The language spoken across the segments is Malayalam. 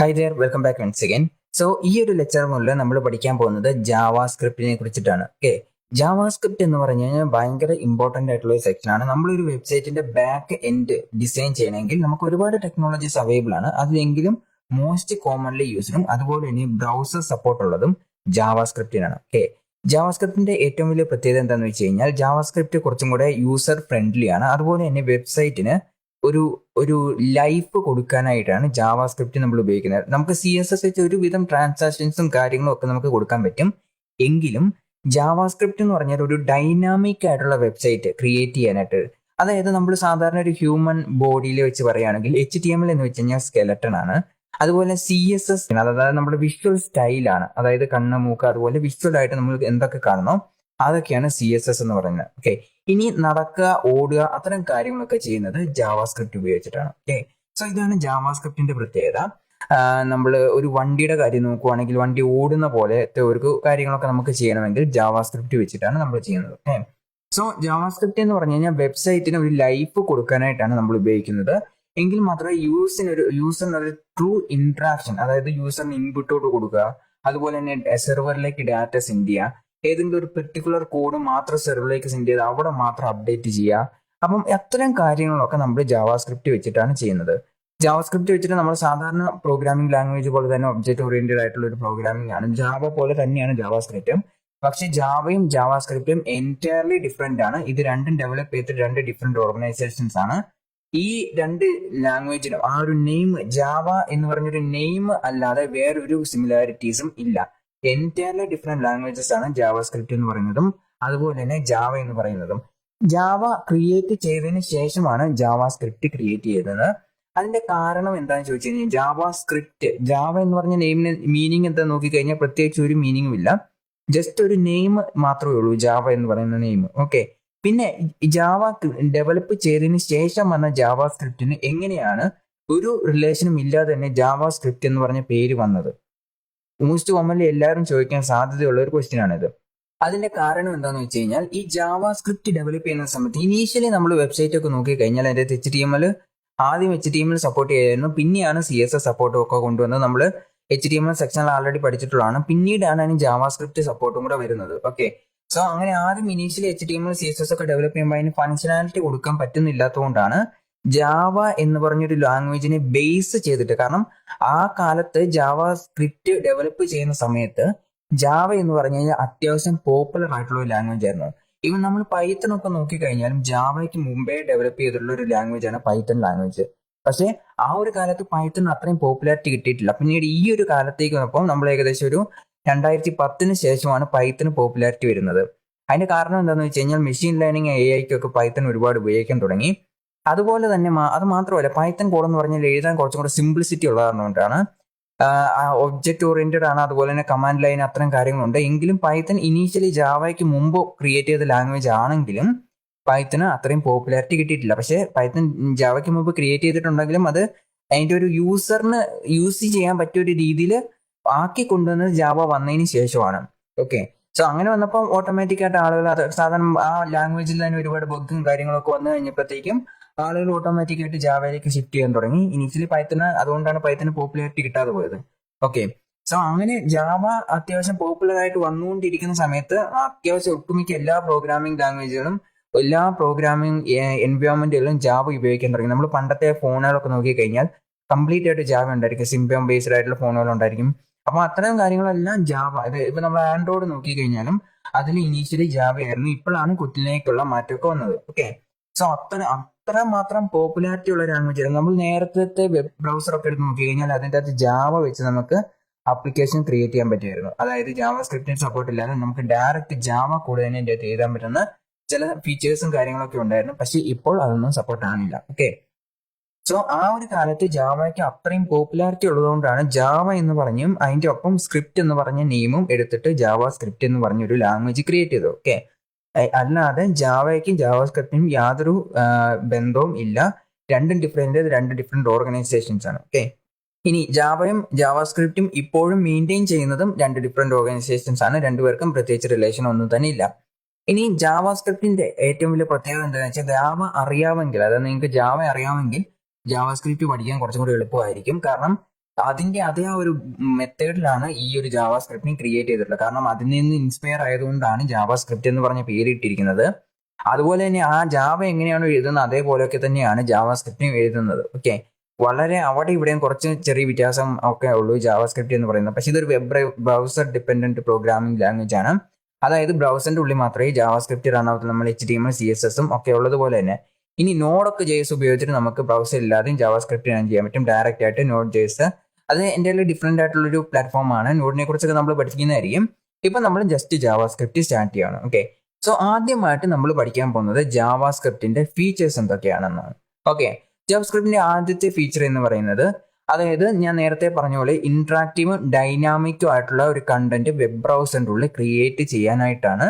Hi there, welcome back once again. So ഈ ഒരു ലെക്ചർ മുതൽ നമ്മൾ പഠിക്കാൻ പോകുന്നത് ജാവാ സ്ക്രിപ്റ്റിനെ കുറിച്ചിട്ടാണ്. ഓക്കെ, ജാവാ സ്ക്രിപ്റ്റ് എന്ന് പറഞ്ഞു കഴിഞ്ഞാൽ ഭയങ്കര ഇമ്പോർട്ടന്റ് ആയിട്ടുള്ള ഒരു സെക്ഷനാണ്. നമ്മളൊരു വെബ്സൈറ്റിന്റെ ബാക്ക് എൻഡ് ഡിസൈൻ ചെയ്യണമെങ്കിൽ നമുക്ക് ഒരുപാട് ടെക്നോളജീസ് അവൈലബിൾ ആണ്. അതിലെങ്കിലും മോസ്റ്റ് കോമൺലി യൂസ്ഡും അതുപോലെ തന്നെ ബ്രൗസർ സപ്പോർട്ട് ഉള്ളതും ജാവാ സ്ക്രിപ്റ്റിനാണ്. ഓക്കെ, ജാവാ സ്ക്രിപ്റ്റിന്റെ ഏറ്റവും വലിയ പ്രത്യേകത എന്താണെന്ന് വെച്ച് കഴിഞ്ഞാൽ ജാവാ സ്ക്രിപ്റ്റ് കുറച്ചും കൂടെ യൂസർ ഫ്രണ്ട്ലി ആണ്. അതുപോലെ തന്നെ വെബ്സൈറ്റിന് ഒരു ഒരു ലൈഫ് കൊടുക്കാനായിട്ടാണ് ജാവാ സ്ക്രിപ്റ്റ് നമ്മൾ ഉപയോഗിക്കുന്നത്. നമുക്ക് CSS വെച്ച് ഒരുവിധം ട്രാൻസാക്ഷൻസും കാര്യങ്ങളും ഒക്കെ നമുക്ക് കൊടുക്കാൻ പറ്റും. എങ്കിലും ജാവാ സ്ക്രിപ്റ്റ് എന്ന് പറഞ്ഞാൽ ഒരു ഡൈനാമിക് ആയിട്ടുള്ള വെബ്സൈറ്റ് ക്രിയേറ്റ് ചെയ്യാനായിട്ട്, അതായത് നമ്മൾ സാധാരണ ഒരു ഹ്യൂമൻ ബോഡിയിൽ വെച്ച് പറയുകയാണെങ്കിൽ HTML എന്ന് വെച്ച് കഴിഞ്ഞാൽ സ്കെലട്ടൺ ആണ്. അതുപോലെ CSS അതായത് നമ്മുടെ വിഷ്വൽ സ്റ്റൈലാണ്, അതായത് കണ്ണ് മൂക്ക് അതുപോലെ വിഷ്വൽ ആയിട്ട് നമ്മൾ എന്തൊക്കെ കാണുന്നോ അതൊക്കെയാണ് CSS എന്ന് പറയുന്നത്. ഓക്കെ, ഇനി നടക്കുക ഓടുക അത്തരം കാര്യങ്ങളൊക്കെ ചെയ്യുന്നത് ജാവാ സ്ക്രിപ്റ്റ് ഉപയോഗിച്ചിട്ടാണ്. ഓക്കെ, സോ ഇതാണ് ജാവാ സ്ക്രിപ്റ്റിന്റെ പ്രത്യേകത. നമ്മൾ ഒരു വണ്ടിയുടെ കാര്യം നോക്കുവാണെങ്കിൽ വണ്ടി ഓടുന്ന പോലത്തെ ഒരു കാര്യങ്ങളൊക്കെ നമുക്ക് ചെയ്യണമെങ്കിൽ ജാവാ സ്ക്രിപ്റ്റ് വെച്ചിട്ടാണ് നമ്മൾ ചെയ്യുന്നത്. ഓക്കെ, സോ ജാവാ സ്ക്രിപ്റ്റ് എന്ന് പറഞ്ഞു കഴിഞ്ഞാൽ വെബ്സൈറ്റിന് ഒരു ലൈഫ് കൊടുക്കാനായിട്ടാണ് നമ്മൾ ഉപയോഗിക്കുന്നത്. എങ്കിൽ മാത്രമേ യൂസറിന് ഒരു ട്രൂ ഇന്ററാക്ഷൻ, അതായത് യൂസറിന് ഇൻപുട്ടോട് കൊടുക്കുക, അതുപോലെ തന്നെ സെർവറിലേക്ക് ഡാറ്റ സെൻഡ് ചെയ്യുക, ഏതെങ്കിലും ഒരു പെർട്ടിക്കുലർ കോഡ് മാത്രം സെർവറിലേക്ക് സെൻഡ് ചെയ്ത് അവിടെ മാത്രം അപ്ഡേറ്റ് ചെയ്യുക. അപ്പം അത്തരം കാര്യങ്ങളൊക്കെ നമ്മൾ ജാവാ സ്ക്രിപ്റ്റ് വെച്ചിട്ടാണ് ചെയ്യുന്നത്. ജാവാ സ്ക്രിപ്റ്റ് വെച്ചിട്ട് നമ്മൾ സാധാരണ പ്രോഗ്രാമിംഗ് ലാംഗ്വേജ് പോലെ തന്നെ ഒബ്ജക്ട് ഓറിയന്റഡ് ആയിട്ടുള്ള ഒരു പ്രോഗ്രാമിംഗ് ആണ്. ജാവ പോലെ തന്നെയാണ് ജാവാ സ്ക്രിപ്റ്റും. പക്ഷെ ജാവയും ജാവാ സ്ക്രിപ്റ്റും എൻറ്റയർലി ഡിഫറെന്റ് ആണ്. ഇത് രണ്ടും ഡെവലപ്പ് ചെയ്തിട്ട് രണ്ട് ഡിഫറെന്റ് ഓർഗനൈസേഷൻസ് ആണ്. ഈ രണ്ട് ലാംഗ്വേജിനും ആ ഒരു നെയിം ജാവ എന്ന് പറഞ്ഞൊരു നെയിം അല്ലാതെ വേറൊരു സിമിലാരിറ്റീസും ഇല്ല. എൻറ്റയർലി ഡിഫറെന്റ് ലാംഗ്വേജസ് ആണ് ജാവാ സ്ക്രിപ്റ്റ് എന്ന് പറയുന്നതും അതുപോലെ തന്നെ ജാവ എന്ന് പറയുന്നതും. ജാവ ക്രിയേറ്റ് ചെയ്തതിന് ശേഷമാണ് ജാവാ സ്ക്രിപ്റ്റ് ക്രിയേറ്റ് ചെയ്തത്. അതിന്റെ കാരണം എന്താണെന്ന് ചോദിച്ചു കഴിഞ്ഞാൽ ജാവാ സ്ക്രിപ്റ്റ്, ജാവ എന്ന് പറഞ്ഞ നെയിമിന് മീനിങ് എന്താ നോക്കിക്കഴിഞ്ഞാൽ പ്രത്യേകിച്ച് ഒരു മീനിങ്ങും ഇല്ല. ജസ്റ്റ് ഒരു നെയിം മാത്രമേ ഉള്ളൂ ജാവ എന്ന് പറയുന്ന നെയിം. ഓക്കെ, പിന്നെ ജാവ ഡെവലപ്പ് ചെയ്തതിന് ശേഷം വന്ന ജാവാ സ്ക്രിപ്റ്റിന് എങ്ങനെയാണ് ഒരു റിലേഷനും ഇല്ലാതെ തന്നെ ജാവാ സ്ക്രിപ്റ്റ് എന്ന് പറഞ്ഞ പേര് വന്നത്? മോസ്റ്റ് കോമൺലി എല്ലാവരും ചോദിക്കാൻ സാധ്യതയുള്ള ഒരു ക്വസ്റ്റ്യൻ ആണിത്. അതിന്റെ കാരണം എന്താണെന്ന് വെച്ച് കഴിഞ്ഞാൽ ഈ ജാവാ സ്ക്രിപ്റ്റ് ഡെവലപ്പ് ചെയ്യുന്ന സമയത്ത് ഇനീഷ്യലി നമ്മൾ വെബ്സൈറ്റ് ഒക്കെ നോക്കി കഴിഞ്ഞാൽ അതിന്റെ HTML ആദ്യം HTML സപ്പോർട്ട് ചെയ്യായിരുന്നു, പിന്നെയാണ് CSS സപ്പോർട്ടും ഒക്കെ കൊണ്ടുവന്നത്. നമ്മൾ HTML സെക്ഷനിൽ ആൾറെഡി പഠിച്ചിട്ടുള്ളതാണ്. പിന്നീടാണ് അതിന് ജാവാ സ്ക്രിപ്റ്റ് സപ്പോർട്ടും കൂടെ വരുന്നത്. ഓക്കെ, സോ അങ്ങനെ ആദ്യം ഇനീഷ്യലി HTML CSS ഒക്കെ ഡെവലപ്പ് ചെയ്യുമ്പോൾ അതിന് ഫങ്ഷനാലിറ്റി കൊടുക്കാൻ പറ്റുന്നില്ലാത്തതുകൊണ്ടാണ് ജാവ എന്ന് പറഞ്ഞൊരു ലാംഗ്വേജിനെ ബേസ് ചെയ്തിട്ട്, കാരണം ആ കാലത്ത് ജാവ സ്ക്രിപ്റ്റ് ഡെവലപ്പ് ചെയ്യുന്ന സമയത്ത് ജാവ എന്ന് പറഞ്ഞു കഴിഞ്ഞാൽ അത്യാവശ്യം പോപ്പുലർ ആയിട്ടുള്ള ഒരു ലാംഗ്വേജ് ആയിരുന്നു. ഇവൻ നമ്മൾ പൈത്തൺ ഒക്കെ നോക്കിക്കഴിഞ്ഞാലും ജാവയ്ക്ക് മുമ്പേ ഡെവലപ്പ് ചെയ്തിട്ടുള്ള ഒരു ലാംഗ്വേജ് ആണ് പൈത്തൺ ലാംഗ്വേജ്. പക്ഷേ ആ ഒരു കാലത്ത് പൈത്തൺ അത്രയും പോപ്പുലാരിറ്റി കിട്ടിയിട്ടില്ല. പിന്നീട് ഈ ഒരു കാലത്തേക്ക് വന്നപ്പോൾ നമ്മൾ ഏകദേശം ഒരു 2010 ശേഷമാണ് പൈത്തന് പോപ്പുലാരിറ്റി വരുന്നത്. അതിന്റെ കാരണം എന്താണെന്ന് വെച്ച് കഴിഞ്ഞാൽ മെഷീൻ ലേണിംഗ് AI-ക്കൊക്കെ പൈത്തൺ ഒരുപാട് ഉപയോഗിക്കാൻ തുടങ്ങി. അതുപോലെ തന്നെ അത് മാത്രമല്ല, പൈത്തൺ കോഡ് എന്ന് പറഞ്ഞാൽ എഴുതാൻ കുറച്ചും കൂടെ സിംപ്ലിസിറ്റി ഉള്ള കാരണം കൊണ്ടാണ്. ഒബ്ജക്ട് ഓറിയന്റഡ് ആണ്, അതുപോലെ തന്നെ കമാൻഡ് ലൈൻ അത്തരം കാര്യങ്ങളുണ്ട്. എങ്കിലും പൈത്തൺ ഇനീഷ്യലി ജാവയ്ക്ക് മുമ്പ് ക്രിയേറ്റ് ചെയ്ത ലാംഗ്വേജ് ആണെങ്കിലും പൈത്തന് അത്രയും പോപ്പുലാരിറ്റി കിട്ടിയിട്ടില്ല. പക്ഷേ പൈത്തൺ ജാവയ്ക്ക് മുമ്പ് ക്രിയേറ്റ് ചെയ്തിട്ടുണ്ടെങ്കിലും അത് അതിന്റെ ഒരു യൂസറിന് യൂസ് ചെയ്യാൻ പറ്റിയ ഒരു രീതിയിൽ ആക്കി കൊണ്ടുവന്നത് ജാവ വന്നതിന് ശേഷമാണ്. ഓക്കെ, സോ അങ്ങനെ വന്നപ്പോൾ ഓട്ടോമാറ്റിക് ആയിട്ട് ആളുകൾ അത് സാധാരണ ആ ലാംഗ്വേജിൽ തന്നെ ഒരുപാട് ബഗ്ഗും കാര്യങ്ങളൊക്കെ വന്നു കഴിഞ്ഞപ്പോഴത്തേക്കും ആളുകൾ ഓട്ടോമാറ്റിക് ആയിട്ട് ജാവയിലേക്ക് ഷിഫ്റ്റ് ചെയ്യാൻ തുടങ്ങി. ഇനിഷ്യലി പൈത്തന്, അതുകൊണ്ടാണ് പൈത്തന് പോപ്പുലാരിറ്റി കിട്ടാതെ പോയത്. ഓക്കെ, സോ അങ്ങനെ ജാവ അത്യാവശ്യം പോപ്പുലർ ആയിട്ട് വന്നുകൊണ്ടിരിക്കുന്ന സമയത്ത് അത്യാവശ്യം ഒട്ടുമിക്ക എല്ലാ പ്രോഗ്രാമിംഗ് ലാംഗ്വേജുകളും എല്ലാ പ്രോഗ്രാമിംഗ് എൻവയോൺമെന്റുകളിലും ജാവ ഉപയോഗിക്കാൻ തുടങ്ങി. നമ്മൾ പണ്ടത്തെ ഫോണുകളൊക്കെ നോക്കിക്കഴിഞ്ഞാൽ കംപ്ലീറ്റ് ആയിട്ട് ജാവ ഉണ്ടായിരിക്കും, സിംപിയം ബേസ്ഡ് ആയിട്ടുള്ള ഫോണുകൾ ഉണ്ടായിരിക്കും. അപ്പൊ അത്തരം കാര്യങ്ങളെല്ലാം ജാവ, ഇപ്പൊ നമ്മൾ ആൻഡ്രോയിഡ് നോക്കിക്കഴിഞ്ഞാലും അതിൽ ഇനീഷ്യലി ജാവ ആയിരുന്നു. ഇപ്പോഴാണ് കൊറ്റിലേക്കുള്ള മാറ്റമൊക്കെ വന്നത്. ഓക്കെ, സോ അത്ര മാത്രം പോപ്പുലാരിറ്റി ഉള്ള ലാംഗ്വേജ് ആയിരുന്നു. നമ്മൾ നേരത്തെ വെബ് ബ്രൗസർ ഒക്കെ എടുത്ത് നോക്കി കഴിഞ്ഞാൽ അതിൻ്റെ അകത്ത് ജാവ വെച്ച് നമുക്ക് ആപ്ലിക്കേഷൻ ക്രിയേറ്റ് ചെയ്യാൻ പറ്റുമായിരുന്നു. അതായത് ജാവ സ്ക്രിപ്റ്റിന് സപ്പോർട്ട് ഇല്ലാതെ നമുക്ക് ഡയറക്റ്റ് ജാവ കോഡ് തന്നെ ഇതിൻ്റെ അകത്ത് എഴുതാൻ പറ്റുന്ന ചില ഫീച്ചേഴ്സും കാര്യങ്ങളൊക്കെ ഉണ്ടായിരുന്നു. പക്ഷെ ഇപ്പോൾ അതൊന്നും സപ്പോർട്ട് ആണില്ല. ഓക്കെ, സോ ആ ഒരു കാലത്ത് ജാവയ്ക്ക് അത്രയും പോപ്പുലാരിറ്റി ഉള്ളതുകൊണ്ടാണ് ജാവ എന്ന് പറഞ്ഞും അതിന്റെ ഒപ്പം സ്ക്രിപ്റ്റ് എന്ന് പറഞ്ഞ നെയിമും എടുത്തിട്ട് ജാവ സ്ക്രിപ്റ്റ് എന്ന് പറഞ്ഞ ഒരു ലാംഗ്വേജ് ക്രിയേറ്റ് ചെയ്തു. ഓക്കെ, അല്ലാതെ ജാവയ്ക്കും ജാവ സ്ക്രിപ്റ്റിനും യാതൊരു ബന്ധവും ഇല്ല. രണ്ട് ഡിഫറെന്റ് ഓർഗനൈസേഷൻസ് ആണ്. ഓക്കെ, ഇനി ജാവയും ജാവ സ്ക്രിപ്റ്റും ഇപ്പോഴും മെയിൻറ്റെയിൻ ചെയ്യുന്നതും രണ്ട് ഡിഫറെന്റ് ഓർഗനൈസേഷൻസ് ആണ്. രണ്ടുപേർക്കും പ്രത്യേകിച്ച് റിലേഷൻ ഒന്നും തന്നെ ഇല്ല. ഇനി ജാവ സ്ക്രിപ്റ്റിന്റെ ഏറ്റവും വലിയ പ്രത്യേകത എന്താണെന്ന് വെച്ചാൽ ജാവ അറിയാമെങ്കിൽ, അതായത് നിങ്ങൾക്ക് ജാവ അറിയാമെങ്കിൽ ജാവ സ്ക്രിപ്റ്റ് പഠിക്കാൻ കുറച്ചും കൂടി എളുപ്പമായിരിക്കും. കാരണം അതിന്റെ അതേ ആ ഒരു മെത്തേഡിലാണ് ഈ ഒരു ജാവാ സ്ക്രിപ്റ്റിനെ ക്രിയേറ്റ് ചെയ്തിട്ടുള്ളത്. കാരണം അതിൽ നിന്ന് ഇൻസ്പയർ ആയതുകൊണ്ടാണ് ജാവാ സ്ക്രിപ്റ്റ് എന്ന് പറഞ്ഞ പേര് ഇട്ടിരിക്കുന്നത്. അതുപോലെ തന്നെ ആ ജാവ എങ്ങനെയാണ് എഴുതുന്നത് അതേപോലെയൊക്കെ തന്നെയാണ് ജാവാ സ്ക്രിപ്റ്റും എഴുതുന്നത്. ഓക്കെ, വളരെ അവിടെ ഇവിടെയും കുറച്ച് ചെറിയ വ്യത്യാസം ഒക്കെ ഉള്ളൂ ജാവാ സ്ക്രിപ്റ്റ് എന്ന് പറയുന്നത്. പക്ഷെ ഇതൊരു web browser dependent programming language ആണ്. അതായത് ബ്രൗസറിന്റെ ഉള്ളിൽ മാത്രമേ ജാവാ സ്ക്രിപ്റ്റ് റൺ ആവത്തുള്ളൂ. നമ്മൾ HTML CSS ഒക്കെ ഉള്ളതുപോലെ തന്നെ ഇനി നോഡൊക്കെ JS ഉപയോഗിച്ചിട്ട് നമുക്ക് ബ്രൗസർ ഇല്ലാതെയും ജാവാ സ്ക്രിപ്റ്റ് റൺ ചെയ്യാൻ പറ്റും. ഡയറക്റ്റ് ആയിട്ട് നോഡ് JS അത് എൻ്റെ ഡിഫറെന്റ് ആയിട്ടുള്ളൊരു പ്ലാറ്റ്ഫോമാണ്. നോഡിനെ കുറിച്ചൊക്കെ നമ്മൾ പഠിക്കുന്നതായിരിക്കും. ഇപ്പൊ നമ്മൾ ജസ്റ്റ് ജാവാ സ്ക്രിപ്റ്റ് സ്റ്റാർട്ട് ചെയ്യാണ്. ഓക്കെ, സോ ആദ്യമായിട്ട് നമ്മൾ പഠിക്കാൻ പോകുന്നത് ജാവാ സ്ക്രിപ്റ്റിന്റെ ഫീച്ചേഴ്സ് എന്തൊക്കെയാണെന്നാണ്. ഓക്കെ, ജാവാ സ്ക്രിപ്റ്റിന്റെ ആദ്യത്തെ ഫീച്ചർ എന്ന് പറയുന്നത്, അതായത് ഞാൻ നേരത്തെ പറഞ്ഞ പോലെ ഇന്ററാക്റ്റീവും ഡൈനാമിക്കും ആയിട്ടുള്ള ഒരു കണ്ടന്റ് വെബ് ബ്രൗസറിന്റെ ഉള്ളിൽ ക്രിയേറ്റ് ചെയ്യാനായിട്ടാണ്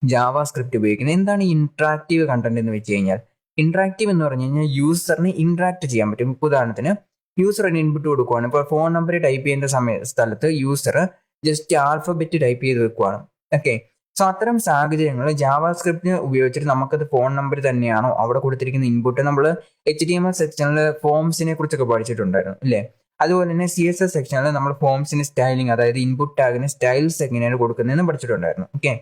ജാവാ സ്ക്രിപ്റ്റ് ഉപയോഗിക്കുന്നത്. എന്താണ് ഇന്ററാക്റ്റീവ് കണ്ടന്റ് എന്ന് വെച്ച് കഴിഞ്ഞാൽ, ഇന്ററാക്റ്റീവ് എന്ന് പറഞ്ഞു കഴിഞ്ഞാൽ യൂസറിന് ഇന്ററാക്ട് ചെയ്യാൻ പറ്റും. ഉദാഹരണത്തിന് യൂസറിന് ഇൻപുട്ട് കൊടുക്കുവാണ്. ഇപ്പോൾ ഫോൺ നമ്പർ ടൈപ്പ് ചെയ്യേണ്ട സ്ഥലത്ത് യൂസർ ജസ്റ്റ് ആൽഫബറ്റ് ടൈപ്പ് ചെയ്ത് വെക്കുവാണ്. ഓക്കെ, സോ അത്തരം സാഹചര്യങ്ങൾ ജാവാ സ്ക്രിപ്റ്റ് ഉപയോഗിച്ചിട്ട് നമുക്കത് ഫോൺ നമ്പർ തന്നെയാണോ അവിടെ കൊടുത്തിരിക്കുന്ന ഇൻപുട്ട്. നമ്മൾ HTML സെക്ഷനിൽ ഫോംസിനെ കുറിച്ചൊക്കെ പഠിച്ചിട്ടുണ്ടായിരുന്നു അല്ലേ? അതുപോലെ തന്നെ CSS സെക്ഷനിൽ നമ്മൾ ഫോംസിന് സ്റ്റൈലിംഗ്, അതായത് ഇൻപുട്ട് ടാഗിന് സ്റ്റൈൽസ് എങ്ങനെയാണ് കൊടുക്കുന്നതെന്ന് പഠിച്ചിട്ടുണ്ടായിരുന്നു. ഓക്കെ,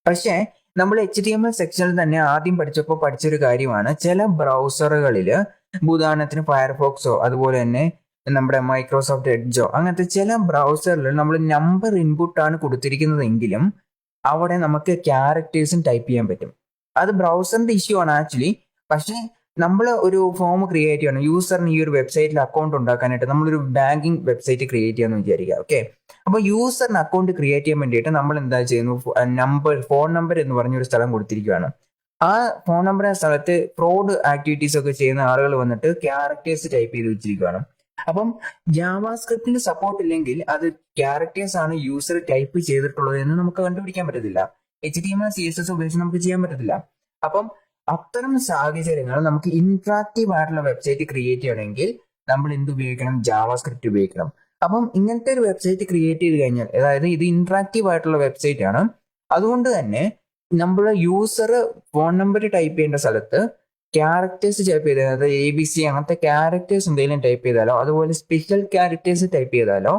പക്ഷേ നമ്മൾ HTML സെക്ഷനിൽ തന്നെ ആദ്യം പഠിച്ചൊരു കാര്യമാണ്, ചില ബ്രൗസറുകളിൽ ഉദാഹരണത്തിന് ഫയർഫോക്സോ അതുപോലെ തന്നെ നമ്മുടെ മൈക്രോസോഫ്റ്റ് എഡ്ജോ അങ്ങനത്തെ ചില ബ്രൗസറിൽ നമ്മൾ നമ്പർ ഇൻപുട്ടാണ് കൊടുത്തിരിക്കുന്നതെങ്കിലും അവിടെ നമുക്ക് ക്യാരക്ടേഴ്സും ടൈപ്പ് ചെയ്യാൻ പറ്റും. അത് ബ്രൗസറിന്റെ ഇഷ്യൂ ആണ് ആക്ച്വലി. പക്ഷേ നമ്മൾ ഒരു ഫോം ക്രിയേറ്റ് ചെയ്യണം, യൂസറിന് ഈ ഒരു വെബ്സൈറ്റിൽ അക്കൗണ്ട് ഉണ്ടാക്കാനായിട്ട് നമ്മളൊരു ബാങ്കിങ് വെബ്സൈറ്റ് ക്രിയേറ്റ് ചെയ്യാന്ന് വിചാരിക്കുക. ഓക്കെ, അപ്പോൾ യൂസറിന് അക്കൗണ്ട് ക്രിയേറ്റ് ചെയ്യാൻ വേണ്ടിയിട്ട് നമ്മൾ എന്താ ചെയ്യുന്നു, ഫോൺ നമ്പർ എന്ന് പറഞ്ഞൊരു സ്ഥലം കൊടുത്തിരിക്കുകയാണ്. ആ ഫോൺ നമ്പർ സ്ഥലത്ത് ഫ്രോഡ് ആക്ടിവിറ്റീസ് ഒക്കെ ചെയ്യുന്ന ആളുകൾ വന്നിട്ട് ക്യാരക്ടേഴ്സ് ടൈപ്പ് ചെയ്ത് വെച്ചിരിക്കുകയാണ്. അപ്പം ജാവാ സ്ക്രിപ്റ്റിന് സപ്പോർട്ട് ഇല്ലെങ്കിൽ അത് ക്യാരക്ടേഴ്സ് ആണ് യൂസർ ടൈപ്പ് ചെയ്തിട്ടുള്ളത് എന്ന് നമുക്ക് കണ്ടുപിടിക്കാൻ പറ്റത്തില്ല. HTML CSS ഉപയോഗിച്ച് നമുക്ക് ചെയ്യാൻ പറ്റത്തില്ല. അപ്പം അത്തരം സാഹചര്യങ്ങൾ നമുക്ക് ഇന്ററാക്റ്റീവ് ആയിട്ടുള്ള വെബ്സൈറ്റ് ക്രിയേറ്റ് ചെയ്യണമെങ്കിൽ നമ്മൾ എന്ത് ഉപയോഗിക്കണം, ജാവാ സ്ക്രിപ്റ്റ് ഉപയോഗിക്കണം. അപ്പം ഇങ്ങനത്തെ ഒരു വെബ്സൈറ്റ് ക്രിയേറ്റ് ചെയ്ത് കഴിഞ്ഞാൽ, അതായത് ഇത് ഇന്ററാക്റ്റീവ് ആയിട്ടുള്ള വെബ്സൈറ്റ് ആണ്, അതുകൊണ്ട് തന്നെ നമ്മൾ യൂസർ ഫോൺ നമ്പർ ടൈപ്പ് ചെയ്യേണ്ട സ്ഥലത്ത് ക്യാരക്ടേഴ്സ് ടൈപ്പ് ചെയ്താൽ, അതായത് ABC അങ്ങനത്തെ ക്യാരക്ടേഴ്സ് എന്തെങ്കിലും ടൈപ്പ് ചെയ്താലോ അതുപോലെ സ്പെഷ്യൽ ക്യാരക്ടേഴ്സ് ടൈപ്പ് ചെയ്താലോ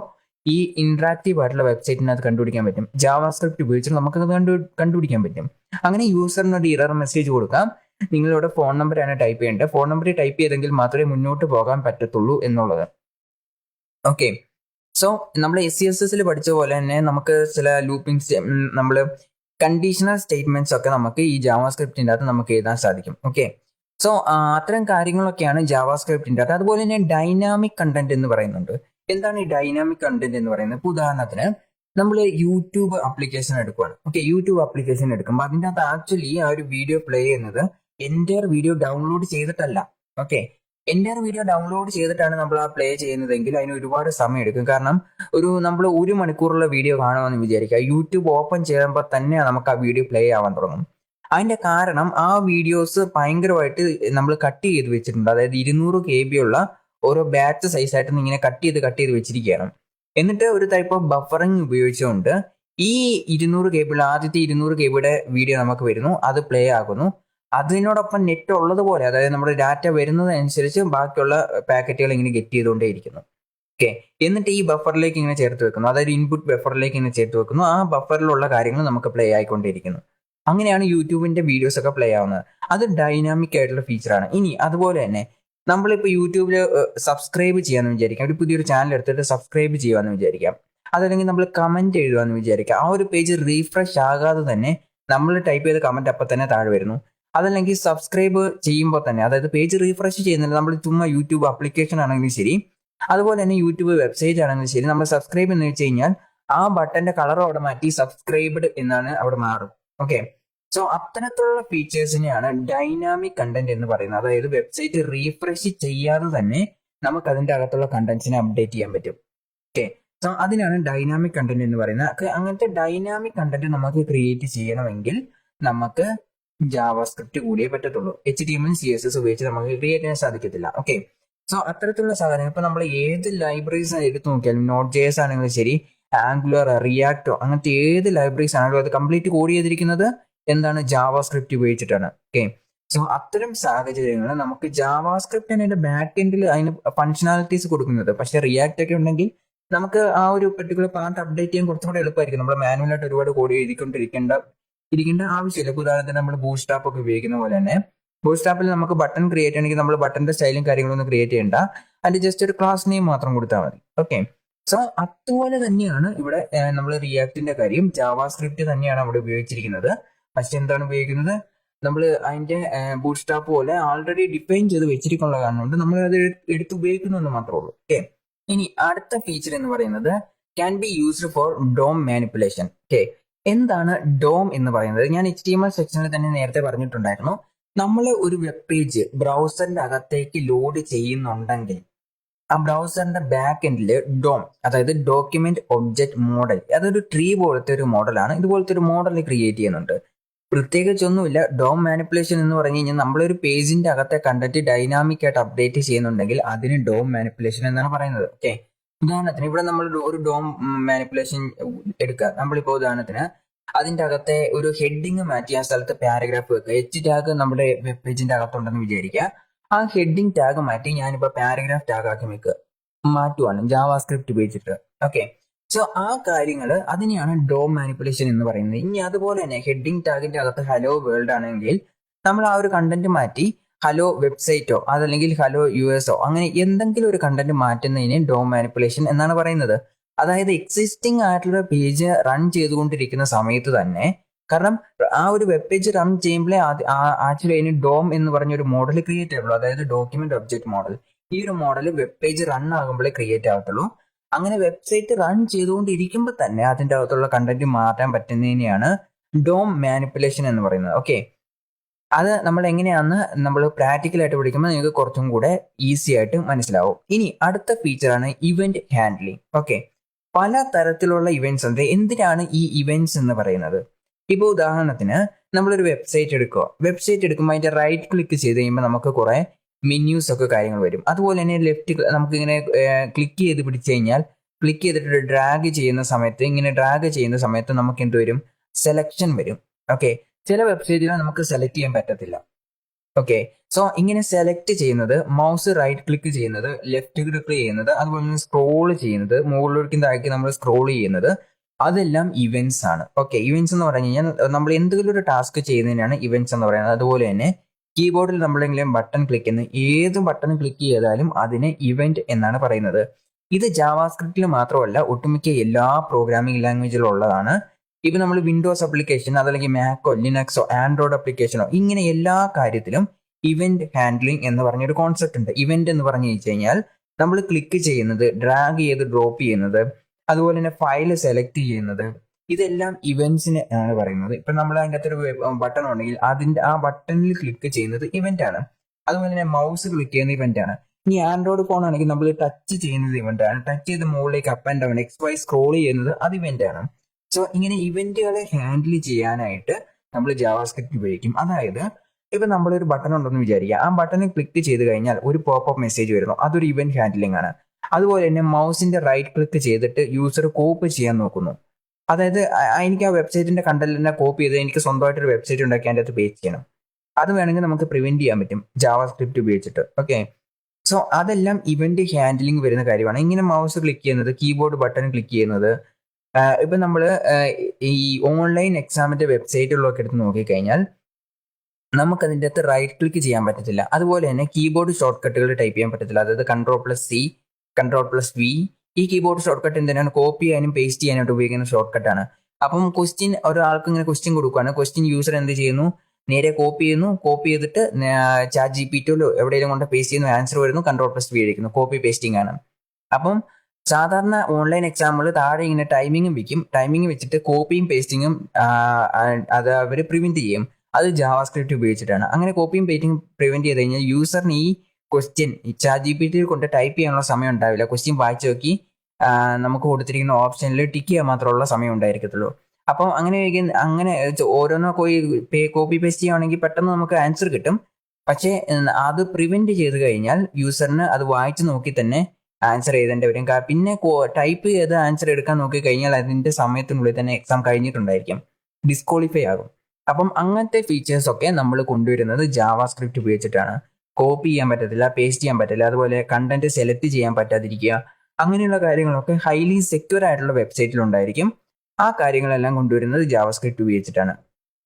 ഈ ഇന്ററാക്റ്റീവ് ആയിട്ടുള്ള വെബ്സൈറ്റിനകത്ത് കണ്ടുപിടിക്കാൻ പറ്റും. ജാവാ സ്ക്രിപ്റ്റ് ഉപയോഗിച്ചിട്ട് നമുക്കത് കണ്ടുപിടിക്കാൻ പറ്റും. അങ്ങനെ യൂസറിന് ഒരു ഇറർ മെസ്സേജ് കൊടുക്കാം, നിങ്ങളുടെ ഫോൺ നമ്പറാണ് ടൈപ്പ് ചെയ്യേണ്ടത്, ഫോൺ നമ്പർ ടൈപ്പ് ചെയ്തെങ്കിൽ മാത്രമേ മുന്നോട്ട് പോകാൻ പറ്റത്തുള്ളൂ എന്നുള്ളത്. ഓക്കെ, സോ നമ്മൾ SCSS പഠിച്ച പോലെ തന്നെ നമുക്ക് ചില ലൂപ്പിംഗ് നമ്മൾ കണ്ടീഷണൽ സ്റ്റേറ്റ്മെന്റ്സ് ഒക്കെ നമുക്ക് ഈ ജാവാ സ്ക്രിപ്റ്റിൻ്റെ അകത്ത് നമുക്ക് എഴുതാൻ സാധിക്കും. ഓക്കെ, സോ അത്തരം കാര്യങ്ങളൊക്കെയാണ് ജാവാ സ്ക്രിപ്റ്റിൻ്റെ അകത്ത്. അതുപോലെ തന്നെ ഡൈനാമിക് കണ്ടന്റ് എന്ന് പറയുന്നുണ്ട്. എന്താണ് ഈ ഡൈനാമിക് കണ്ടന്റ് എന്ന് പറയുന്നത്? ഇപ്പോൾ ഉദാഹരണത്തിന് നമ്മൾ യൂട്യൂബ് ആപ്ലിക്കേഷൻ എടുക്കുകയാണ്. ഓക്കെ, യൂട്യൂബ് ആപ്ലിക്കേഷൻ എടുക്കുമ്പോൾ അതിൻ്റെ അകത്ത് ആക്ച്വലി ആ ഒരു വീഡിയോ പ്ലേ ചെയ്യുന്നത് എൻ്റെ വീഡിയോ ഡൗൺലോഡ് ചെയ്തിട്ടല്ല. ഓക്കെ, എൻ്റെ വീഡിയോ ഡൗൺലോഡ് ചെയ്തിട്ടാണ് നമ്മൾ ആ പ്ലേ ചെയ്യുന്നതെങ്കിൽ അതിന് ഒരുപാട് സമയം എടുക്കും. കാരണം നമ്മൾ 1 മണിക്കൂറുള്ള വീഡിയോ കാണുമെന്ന് വിചാരിക്കുക, യൂട്യൂബ് ഓപ്പൺ ചെയ്യുമ്പോൾ തന്നെ നമുക്ക് ആ വീഡിയോ പ്ലേ ആവാൻ തുടങ്ങും. അതിന്റെ കാരണം ആ വീഡിയോസ് ഭയങ്കരമായിട്ട് നമ്മൾ കട്ട് ചെയ്ത് വെച്ചിട്ടുണ്ട്. അതായത് 200 KB ഉള്ള ഓരോ ബാച്ച് സൈസായിട്ട് ഇങ്ങനെ കട്ട് ചെയ്ത് വെച്ചിരിക്കുകയാണ്. എന്നിട്ട് ഒരു ടൈപ്പ് ഓഫ് ബഫറിങ് ഉപയോഗിച്ചുകൊണ്ട് ഈ 200 KB ആദ്യത്തെ 200 KB വീഡിയോ നമുക്ക് വരുന്നു, അത് പ്ലേ ആകുന്നു. അതിനോടൊപ്പം നെറ്റ് ഉള്ളതുപോലെ, അതായത് നമ്മുടെ ഡാറ്റ വരുന്നതനുസരിച്ച് ബാക്കിയുള്ള പാക്കറ്റുകൾ ഇങ്ങനെ ഗെറ്റ് ചെയ്തുകൊണ്ടേയിരിക്കുന്നു. ഓക്കെ, എന്നിട്ട് ഈ ബഫറിലേക്ക് ഇങ്ങനെ ചേർത്ത് വെക്കുന്നു, അതായത് ഇൻപുട്ട് ബഫറിലേക്ക് ഇങ്ങനെ ചേർത്ത് വെക്കുന്നു. ആ ബഫറിലുള്ള കാര്യങ്ങൾ നമുക്ക് പ്ലേ ആയിക്കൊണ്ടേയിരിക്കുന്നു. അങ്ങനെയാണ് യൂട്യൂബിന്റെ വീഡിയോസ് ഒക്കെ പ്ലേ ആവുന്നത്. അത് ഡൈനാമിക് ആയിട്ടുള്ള ഫീച്ചറാണ്. ഇനി അതുപോലെ തന്നെ നമ്മളിപ്പോൾ യൂട്യൂബിൽ സബ്സ്ക്രൈബ് ചെയ്യാന്ന് വിചാരിക്കാം, ഒരു പുതിയൊരു ചാനൽ എടുത്തിട്ട് സബ്സ്ക്രൈബ് ചെയ്യുവാന്ന് വിചാരിക്കാം, അതല്ലെങ്കിൽ നമ്മൾ കമന്റ് എഴുതുവാന്ന് വിചാരിക്കാം. ആ ഒരു പേജ് റീഫ്രഷ് ആകാതെ തന്നെ നമ്മൾ ടൈപ്പ് ചെയ്ത കമന്റ് അപ്പം തന്നെ താഴെ വരുന്നു. അതല്ലെങ്കിൽ സബ്സ്ക്രൈബ് ചെയ്യുമ്പോൾ തന്നെ, അതായത് പേജ് റീഫ്രഷ് ചെയ്യുന്നില്ല, നമ്മൾ ചുമ്മാ യൂട്യൂബ് ആപ്ലിക്കേഷൻ ആണെങ്കിലും ശരി, അതുപോലെ തന്നെ യൂട്യൂബ് വെബ്സൈറ്റ് ആണെങ്കിലും ശരി, നമ്മൾ സബ്സ്ക്രൈബ് എന്ന് വെച്ച് കഴിഞ്ഞാൽ ആ ബട്ടന്റെ കളർ അവിടെ മാറ്റി സബ്സ്ക്രൈബ്ഡ് എന്നാണ് അവിടെ മാറും. ഓക്കെ, സോ അത്തരത്തിലുള്ള ഫീച്ചേഴ്സിനെയാണ് ഡൈനാമിക് കണ്ടന്റ് എന്ന് പറയുന്നത്. അതായത് വെബ്സൈറ്റ് റീഫ്രഷ് ചെയ്യാതെ തന്നെ നമുക്ക് അതിന്റെ അകത്തുള്ള കണ്ടന്റ്സിനെ അപ്ഡേറ്റ് ചെയ്യാൻ പറ്റും. ഓക്കെ, സോ അതിനാണ് ഡൈനാമിക് കണ്ടന്റ് എന്ന് പറയുന്നത്. അങ്ങനത്തെ ഡൈനാമിക് കണ്ടന്റ് നമുക്ക് ക്രിയേറ്റ് ചെയ്യണമെങ്കിൽ നമുക്ക് ജാവാ സ്ക്രിപ്റ്റ് കൂടിയേ പറ്റത്തുള്ളൂ. HTML CSS ഉപയോഗിച്ച് നമുക്ക് ക്രിയേറ്റ് ചെയ്യാൻ സാധിക്കത്തില്ല. ഓക്കെ, സോ അത്തരത്തിലുള്ള സാധനം ഇപ്പൊ നമ്മൾ ഏത് ലൈബ്രറീസ് എടുത്തു നോക്കിയാലും, Node.js ആണെങ്കിലും ശരി, ആംഗുലർ, റിയാക്ടോ അങ്ങനത്തെ ഏത് ലൈബ്രറീസ് ആണെങ്കിലും അത് കംപ്ലീറ്റ് കോഡ് ചെയ്തിരിക്കുന്നത് എന്താണ്, ജാവാ സ്ക്രിപ്റ്റ് ഉപയോഗിച്ചിട്ടാണ്. ഓക്കെ, സോ അത്തരം സാഹചര്യങ്ങൾ നമുക്ക് ജാവാസ്ക്രിപ്റ്റ് അതിന്റെ ബാക്ക് എൻഡിൽ അതിന് ഫങ്ഷനാലിറ്റീസ് കൊടുക്കുന്നത്. പക്ഷെ റിയാക്ട് ഒക്കെ ഉണ്ടെങ്കിൽ നമുക്ക് ആ ഒരു പെർട്ടിക്കുലർ പാർട്ട് അപ്ഡേറ്റ് ചെയ്യാൻ കുറച്ചും കൂടെ എളുപ്പമായിരിക്കും. നമ്മൾ മാനുവലായിട്ട് ഒരുപാട് കോഡ് ഇരിക്കേണ്ട ആവശ്യമില്ല. ഉദാഹരണത്തിന് നമ്മൾ ബൂട്ട്സ്ട്രാപ്പ് ഒക്കെ ഉപയോഗിക്കുന്ന പോലെ തന്നെ ബൂട്ട്സ്ട്രാപ്പിൽ നമുക്ക് ബട്ടൺ ക്രിയേറ്റ് ചെയ്യണമെങ്കിൽ നമ്മൾ ബട്ടന്റെ സ്റ്റൈലും കാര്യങ്ങളൊന്നും ക്രിയേറ്റ് ചെയ്യേണ്ട, അതിൽ ജസ്റ്റ് ഒരു ക്ലാസ് നെയിം മാത്രം കൊടുത്താൽ മതി. ഓക്കെ, സോ അതുപോലെ തന്നെയാണ് ഇവിടെ നമ്മൾ റിയാക്ടിന്റെ കാര്യം. ജാവാസ്ക്രിപ്റ്റ് തന്നെയാണ് അവിടെ ഉപയോഗിച്ചിരിക്കുന്നത്. പക്ഷെ എന്താണ് ഉപയോഗിക്കുന്നത്, നമ്മൾ അതിന്റെ ബൂട്ട്സ്ട്രാപ്പ് പോലെ ആൾറെഡി ഡിഫൈൻ ചെയ്ത് വെച്ചിരിക്കുന്ന കാരണം കൊണ്ട് നമ്മൾ അത് എടുത്ത് ഉപയോഗിക്കുന്നു എന്ന് മാത്രമേ ഉള്ളൂ. ഓക്കെ, ഇനി അടുത്ത ഫീച്ചർ എന്ന് പറയുന്നത് can be used for DOM manipulation. Okay, എന്താണ് ഡോം എന്ന് പറയുന്നത്? ഞാൻ HTML സെക്ഷനിൽ തന്നെ നേരത്തെ പറഞ്ഞിട്ടുണ്ടായിരുന്നു. നമ്മൾ ഒരു വെബ് പേജ് ബ്രൗസറിന്റെ അകത്തേക്ക് ലോഡ് ചെയ്യുന്നുണ്ടെങ്കിൽ ആ ബ്രൗസറിന്റെ ബാക്ക് എൻഡിൽ ഡോം, അതായത് ഡോക്യുമെന്റ് ഒബ്ജക്ട് മോഡൽ, അതൊരു ട്രീ പോലത്തെ ഒരു മോഡലാണ്. ഇതുപോലത്തെ ഒരു മോഡൽ ക്രിയേറ്റ് ചെയ്യുന്നുണ്ട്. പ്രത്യേകിച്ചൊന്നുമില്ല. ഡോം മാനിപ്പുലേഷൻ എന്ന് പറഞ്ഞു കഴിഞ്ഞാൽ നമ്മളൊരു പേജിന്റെ അകത്തെ കണ്ടന്റ് ഡൈനാമിക് ആയിട്ട് അപ്ഡേറ്റ് ചെയ്യുന്നുണ്ടെങ്കിൽ അതിന് ഡോം മാനിപ്പുലേഷൻ എന്നാണ് പറയുന്നത്. ഓക്കെ, ഉദാഹരണത്തിന് ഇവിടെ നമ്മൾ ഒരു ഡോം മാനിപ്പുലേഷൻ എടുക്കുക. നമ്മളിപ്പോ ഉദാഹരണത്തിന് അതിന്റെ അകത്തെ ഒരു ഹെഡിങ് മാറ്റി ആ സ്ഥലത്ത് പാരഗ്രാഫ് വെക്കുക. ടാഗ് നമ്മുടെ വെബ് പേജിന്റെ അകത്തുണ്ടെന്ന് വിചാരിക്കുക. ആ ഹെഡിങ് ടാഗ് മാറ്റി ഞാനിപ്പോ പാരഗ്രാഫ് ടാഗ് ആക്കി മാറ്റുവാണ് ജാവാസ്ക്രിപ്റ്റ് ഉപയോഗിച്ചിട്ട്. ഓക്കെ, സോ ആ കാര്യങ്ങൾ അതിനെയാണ് ഡോം മാനിപ്പുലേഷൻ എന്ന് പറയുന്നത്. ഇനി അതുപോലെ തന്നെ ഹെഡിങ് ടാഗിന്റെ അകത്ത് ഹലോ വേൾഡ് ആണെങ്കിൽ നമ്മൾ ആ ഒരു കണ്ടന്റ് മാറ്റി ഹലോ വെബ്സൈറ്റോ അതല്ലെങ്കിൽ ഹലോ US അങ്ങനെ എന്തെങ്കിലും ഒരു കണ്ടന്റ് മാറ്റുന്നതിന് ഡോം മാനിപ്പുലേഷൻ എന്നാണ് പറയുന്നത്. അതായത് എക്സിസ്റ്റിംഗ് ആയിട്ടുള്ള പേജ് റൺ ചെയ്തുകൊണ്ടിരിക്കുന്ന സമയത്ത് തന്നെ, കാരണം ആ ഒരു വെബ് പേജ് റൺ ചെയ്യുമ്പോഴേ ആക്ച്വലി അതിന് ഡോം എന്ന് പറഞ്ഞൊരു മോഡൽ ക്രിയേറ്റ് ആവുള്ളൂ. അതായത് ഡോക്യുമെന്റ് ഒബ്ജക്ട് മോഡൽ. ഈ ഒരു മോഡൽ വെബ് പേജ് റൺ ആകുമ്പോഴേ ക്രിയേറ്റ് ആവത്തുള്ളൂ. അങ്ങനെ വെബ്സൈറ്റ് റൺ ചെയ്തുകൊണ്ടിരിക്കുമ്പോൾ തന്നെ അതിന്റെ അകത്തുള്ള കണ്ടന്റ് മാറ്റാൻ പറ്റുന്നതിനെയാണ് ഡോം മാനിപ്പുലേഷൻ എന്ന് പറയുന്നത്. ഓക്കെ, അത് നമ്മൾ എങ്ങനെയാണെന്ന് നമ്മൾ പ്രാക്ടിക്കലായിട്ട് പഠിക്കുമ്പോൾ നിങ്ങൾക്ക് കുറച്ചും കൂടെ ഈസി ആയിട്ട് മനസ്സിലാവും. ഇനി അടുത്ത ഫീച്ചറാണ് ഇവന്റ് ഹാൻഡ്ലിംഗ്. ഓക്കെ, പല തരത്തിലുള്ള ഇവന്റ്സ് ഉണ്ട്. എന്തിനാണ് ഈ ഇവന്റ്സ് എന്ന് പറയുന്നത്? ഇപ്പോൾ ഉദാഹരണത്തിന് നമ്മളൊരു വെബ്സൈറ്റ് എടുക്കുമ്പോൾ അതിന്റെ റൈറ്റ് ക്ലിക്ക് ചെയ്ത് കഴിയുമ്പോൾ നമുക്ക് കുറെ മെന്യൂസ് ഒക്കെ കാര്യങ്ങൾ വരും. അതുപോലെ തന്നെ നമുക്കിങ്ങനെ ക്ലിക്ക് ചെയ്ത് പിടിച്ചു കഴിഞ്ഞാൽ ക്ലിക്ക് ചെയ്തിട്ട് ഡ്രാഗ് ചെയ്യുന്ന സമയത്ത് നമുക്ക് എന്ത് വരും? സെലക്ഷൻ വരും. ഓക്കെ, ചില വെബ്സൈറ്റുകൾ നമുക്ക് സെലക്ട് ചെയ്യാൻ പറ്റത്തില്ല. ഓക്കെ, സോ ഇങ്ങനെ സെലക്ട് ചെയ്യുന്നത്, മൗസ് റൈറ്റ് ക്ലിക്ക് ചെയ്യുന്നത്, ലെഫ്റ്റ് ക്ലിക്ക് ചെയ്യുന്നത്, അതുപോലെ തന്നെ സ്ക്രോൾ ചെയ്യുന്നത്, മുകളിലേക്കും താഴേക്ക് നമ്മൾ സ്ക്രോൾ ചെയ്യുന്നത്, അതെല്ലാം ഇവന്റ്സ് ആണ്. ഓക്കെ, ഇവന്റ്സ് എന്ന് പറഞ്ഞു കഴിഞ്ഞാൽ നമ്മൾ എന്തെങ്കിലും ഒരു ടാസ്ക് ചെയ്യുന്നതിനാണ് ഇവന്റ്സ് എന്ന് പറയുന്നത്. അതുപോലെ തന്നെ കീബോർഡിൽ നമ്മളെങ്കിലും ബട്ടൺ ക്ലിക്ക് ചെയ്യുന്ന ഏത് ബട്ടൺ ക്ലിക്ക് ചെയ്താലും അതിന് ഇവന്റ് എന്നാണ് പറയുന്നത്. ഇത് ജാവാസ്ക്രിപ്റ്റിൽ മാത്രമല്ല, ഒട്ടുമിക്ക എല്ലാ പ്രോഗ്രാമിംഗ് ലാംഗ്വേജിലും ഉള്ളതാണ്. ഇപ്പൊ നമ്മൾ വിൻഡോസ് ആപ്ലിക്കേഷൻ അതല്ലെങ്കിൽ മാക്കോ ലിനക്സോ ആൻഡ്രോയിഡ് ആപ്ലിക്കേഷനോ ഇങ്ങനെ എല്ലാ കാര്യത്തിലും ഇവന്റ് ഹാൻഡ്ലിംഗ് എന്ന് പറഞ്ഞൊരു കോൺസെപ്റ്റ് ഉണ്ട്. ഇവന്റ് എന്ന് പറഞ്ഞു കഴിഞ്ഞാൽ നമ്മൾ ക്ലിക്ക് ചെയ്യുന്നത്, ഡ്രാഗ് ചെയ്ത് ഡ്രോപ്പ് ചെയ്യുന്നത്, അതുപോലെ തന്നെ ഫയൽ സെലക്ട് ചെയ്യുന്നത്, ഇതെല്ലാം ഇവന്റ്സിനെ ആണ് പറയുന്നത്. ഇപ്പൊ നമ്മൾ അതിൻ്റെ അകത്തൊരു ബട്ടൺ ഉണ്ടെങ്കിൽ അതിന്റെ ആ ബട്ടണിൽ ക്ലിക്ക് ചെയ്യുന്നത് ഇവന്റ് ആണ്. അതുപോലെ തന്നെ മൗസ് ക്ലിക്ക് ചെയ്യുന്ന ഇവന്റ് ആണ്. ഇനി ആൻഡ്രോയിഡ് ഫോൺ ആണെങ്കിൽ നമ്മൾ ടച്ച് ചെയ്യുന്നത് ഇവന്റ് ആണ്. ടച്ച് ചെയ്ത് മുകളിലേക്ക് up and down XY scroll ചെയ്യുന്നത് അത് ഇവന്റ് ആണ്. സോ ഇങ്ങനെ ഇവന്റുകളെ ഹാൻഡിൽ ചെയ്യാനായിട്ട് നമ്മൾ ജാവാസ്ക്രിപ്റ്റ് ഉപയോഗിക്കും. അതായത് ഇപ്പൊ നമ്മളൊരു ബട്ടൺ ഉണ്ടെന്ന് വിചാരിക്കുക. ആ ബട്ടണിൽ ക്ലിക്ക് ചെയ്ത് കഴിഞ്ഞാൽ ഒരു പോപ്പ് മെസ്സേജ് വരുന്നു, അതൊരു ഇവന്റ് ഹാൻഡ്ലിംഗ് ആണ്. അതുപോലെ തന്നെ മൗസിന്റെ റൈറ്റ് ക്ലിക്ക് ചെയ്തിട്ട് യൂസർ കോപ്പി ചെയ്യാൻ നോക്കുന്നു. അതായത് എനിക്ക് ആ വെബ്സൈറ്റിന്റെ കണ്ടന്റിനെ കോപ്പി ചെയ്ത് എനിക്ക് സ്വന്തമായിട്ടൊരു വെബ്സൈറ്റ് ഉണ്ടാക്കി അതിൻ്റെ അകത്ത് പേസ്റ്റ് ചെയ്യണം. അത് വേണമെങ്കിൽ നമുക്ക് പ്രിവെന്റ് ചെയ്യാൻ പറ്റും ജാവാസ്ക്രിപ്റ്റ് ഉപയോഗിച്ചിട്ട്. ഓക്കെ, സോ അതെല്ലാം ഇവന്റ് ഹാൻഡ്ലിംഗ് വരുന്ന കാര്യമാണ്. ഇങ്ങനെ മൗസ് ക്ലിക്ക് ചെയ്യുന്നത്, കീബോർഡ് ബട്ടൺ ക്ലിക്ക് ചെയ്യുന്നത്. ഇപ്പൊ നമ്മൾ ഈ ഓൺലൈൻ എക്സാമിന്റെ വെബ്സൈറ്റുകളൊക്കെ എടുത്ത് നോക്കിക്കഴിഞ്ഞാൽ നമുക്ക് അതിൻ്റെ അകത്ത് റൈറ്റ് ക്ലിക്ക് ചെയ്യാൻ പറ്റത്തില്ല. അതുപോലെ തന്നെ കീബോർഡ് ഷോർട്ട് കട്ടുകൾ ടൈപ്പ് ചെയ്യാൻ പറ്റത്തില്ല. അതായത് Ctrl+C, Ctrl+V. ഈ കീബോർഡ് ഷോർട്ട് കട്ട് എന്തിനാണ്? കോപ്പി ചെയ്യാനും പേസ്റ്റ് ചെയ്യാനായിട്ട് ഉപയോഗിക്കുന്ന ഷോർട്ട് കട്ടാണ്. അപ്പം ഒരാൾക്ക് ഇങ്ങനെ ക്വസ്റ്റ്യൻ കൊടുക്കുകയാണ്. ക്വസ്റ്റ്യൻ യൂസർ എന്ത് ചെയ്യുന്നു? നേരെ കോപ്പി ചെയ്യുന്നു. കോപ്പി ചെയ്തിട്ട് ChatGPTയിലോ എവിടെയെങ്കിലും കൊണ്ട് പേസ്റ്റ് ചെയ്യുന്നു, ആൻസർ വരുന്നു, Ctrl+V അടിക്കുന്നു. കോപ്പി പേസ്റ്റിംഗ് ആണ്. അപ്പം സാധാരണ ഓൺലൈൻ എക്സാമുകൾ താഴെ ഇങ്ങനെ ടൈമിംഗ് വെച്ചിട്ട് കോപ്പിയും പേസ്റ്റിങ്ങും അത് അവർ പ്രിവെന്റ് ചെയ്യും. അത് ജാവാസ്ക്രിപ്റ്റ് ഉപയോഗിച്ചിട്ടാണ്. അങ്ങനെ കോപ്പിയും പേസ്റ്റിംഗ് പ്രിവെന്റ് ചെയ്ത് കഴിഞ്ഞാൽ യൂസറിന് ഈ ക്വസ്റ്റ്യൻ ChatGPTയിൽ കൊണ്ട് ടൈപ്പ് ചെയ്യാനുള്ള സമയം ഉണ്ടാവില്ല. ക്വസ്റ്റ്യൻ വായിച്ചു നോക്കി നമുക്ക് കൊടുത്തിരിക്കുന്ന ഓപ്ഷനിൽ ടിക്ക് ചെയ്യാൻ മാത്രമുള്ള സമയം ഉണ്ടായിരിക്കത്തുള്ളൂ. അപ്പം അങ്ങനെ ഓരോന്നോ കോപ്പി പേസ്റ്റ് ചെയ്യുകയാണെങ്കിൽ പെട്ടെന്ന് നമുക്ക് ആൻസർ കിട്ടും. പക്ഷേ അത് പ്രിവെന്റ് ചെയ്ത് കഴിഞ്ഞാൽ യൂസറിന് അത് വായിച്ചു നോക്കി തന്നെ ആൻസർ എഴുതേണ്ടി വരും. പിന്നെ ടൈപ്പ് ചെയ്ത് ആൻസർ എടുക്കാൻ നോക്കി കഴിഞ്ഞാൽ അതിന്റെ സമയത്തിനുള്ളിൽ തന്നെ എക്സാം കഴിഞ്ഞിട്ടുണ്ടായിരിക്കും, ഡിസ്ക്വാളിഫൈ ആകും. അപ്പം അങ്ങനത്തെ ഫീച്ചേഴ്സ് ഒക്കെ നമ്മൾ കൊണ്ടുവരുന്നത് ജാവാസ്ക്രിപ്റ്റ് ഉപയോഗിച്ചിട്ടാണ്. കോപ്പി ചെയ്യാൻ പറ്റത്തില്ല, പേസ്റ്റ് ചെയ്യാൻ പറ്റില്ല, അതുപോലെ കണ്ടന്റ് സെലക്ട് ചെയ്യാൻ പറ്റാതിരിക്കുക, അങ്ങനെയുള്ള കാര്യങ്ങളൊക്കെ ഹൈലി സെക്യൂർ ആയിട്ടുള്ള വെബ്സൈറ്റിൽ ഉണ്ടായിരിക്കും. ആ കാര്യങ്ങളെല്ലാം കൊണ്ടുവരുന്നത് ജാവാസ്ക്രിപ്റ്റ് ഉപയോഗിച്ചിട്ടാണ്.